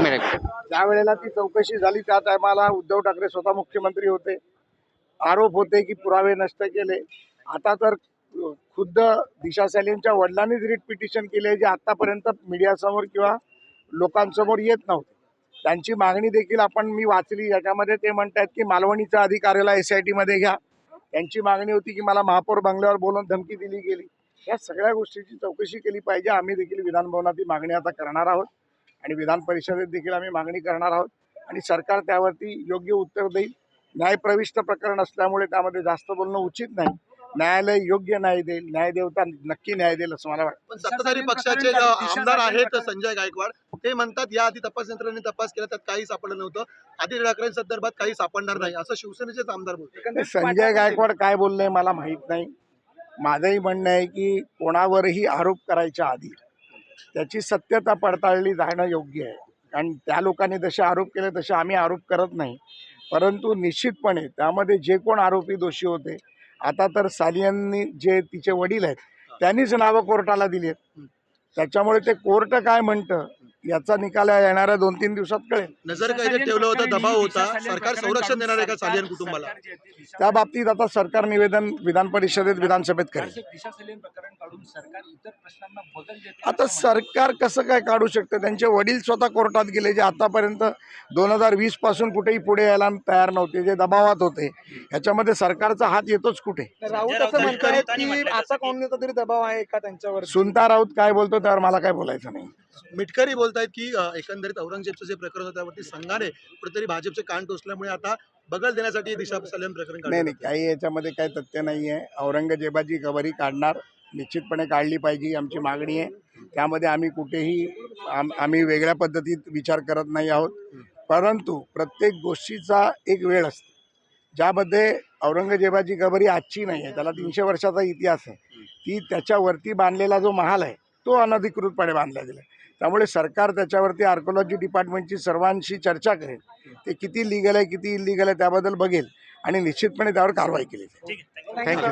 त्यावेळेला ती चौकशी झाली त्या टायमाला उद्धव ठाकरे स्वतः मुख्यमंत्री होते। आरोप होते की पुरावे नष्ट केले। आता तर खुद्द दिशा सॅलिनच्या वडिलांनीच रिट पिटिशन केले जे आतापर्यंत मीडियासमोर किंवा लोकांसमोर येत नव्हते। त्यांची मागणी देखील मी वाचली, याच्यामध्ये ते म्हणतात की मालवणीचा अधिकाऱ्याला SIT मध्ये घ्या। त्यांची मागणी होती की मला महापौर बंगल्यावर बोलून धमकी दिली गेली। या सगळ्या गोष्टीची चौकशी केली पाहिजे। आम्ही देखील विधान भवनात ही मागणी आता करणार आहोत आणि विधान परिषदेत देखील आम्ही मागणी करणार आहोत आणि सरकार त्यावरती योग्य उत्तर देईल। न्यायप्रविष्ट प्रकरण असल्यामुळे त्यामध्ये जास्त बोलणं उचित नाही। न्यायालय योग्य न्याय देईल, न्यायदेवता नक्की न्याय देईल असं मला वाटतं। पण सत्ताधारी पक्षाचे आमदार आहेत संजय गायकवाड, ते म्हणतात या आधी तपास यंत्रणेने तपास केला त्यात काही सापडलं नव्हतं, आदित्य ठाकरेंसंदर्भात काही सापडणार नाही असं शिवसेनेचेच आमदार बोलतात। संजय गायकवाड काय बोलले मला माहित नाही। माझंही म्हणणं आहे की कोणावरही आरोप करायच्या आधी त्याची सत्यता पडताळली जाणं योग्य आहे। कारण त्या लोकांनी जसे आरोप केले तसे आम्ही आरोप करत नाही, परंतु निश्चितपणे त्यामध्ये जे कोण आरोपी दोषी होते, आता तर सालियननी जे तिचे वडील आहेत त्यांनीच नावं कोर्टाला दिली आहेत। त्याच्यामुळे ते कोर्ट काय म्हणतं याचा निकाल येणाऱ्या 2-3 दिवसात कळेल। नजरकैदेत ठेवलं होतं, दबाव होता, सरकार संरक्षण देणार आहे का सालियन कुटुंबाला? त्या बाबतीत आता सरकार निवेदन विधान परिषदेत विधानसभेत करेल। आता सरकार कसं काय काढू शकतं? त्यांचे वडील स्वतः कोर्टात गेले जे आतापर्यंत 2020 पासून कुठेही पुढे यायला तयार नव्हते, जे दबावात होते। ह्याच्यामध्ये सरकारचा हात येतोच कुठे? राऊत असं म्हणतात की आता कोणता तरी दबाव आहे का त्यांच्यावर? सुनता राऊत काय बोलतो त्यावर मला काय बोलायचं नाही। मिटकरी बोलतायत की एकंदरीत औरंगजेबचं जे प्रकरण होतं त्यावरती संघाने कुठेतरी भाजपचे कान टोचल्यामुळे आता बगल देण्यासाठी दिशा सलीम प्रकरण काढलं। नाही, काही याच्यामध्ये काही तथ्य नाही आहे। औरंगजेबाची खबरी काढणार, निश्चितपणे काढली पाहिजे, आमची मागणी आहे। त्यामध्ये आम्ही कुठेही आम्ही वेगळ्या पद्धतीत विचार करत नाही आहोत, परंतु प्रत्येक गोष्टीचा एक वेळ असते। ज्यामध्ये औरंगजेबाची खबरी आजची नाही आहे, त्याला 300 वर्षाचा इतिहास आहे। ती त्याच्यावरती बांधलेला जो महाल आहे तो अनधिकृतपणे बांधला गेला। त्यामुळे सरकार त्याच्यावरती आर्किओलॉजी डिपार्टमेंटची सर्वांशी चर्चा करेल, ते किती लिगल आहे किती इलिगल आहे त्याबद्दल बघेल आणि निश्चितपणे त्यावर कारवाई केली जाईल। थँक्यू।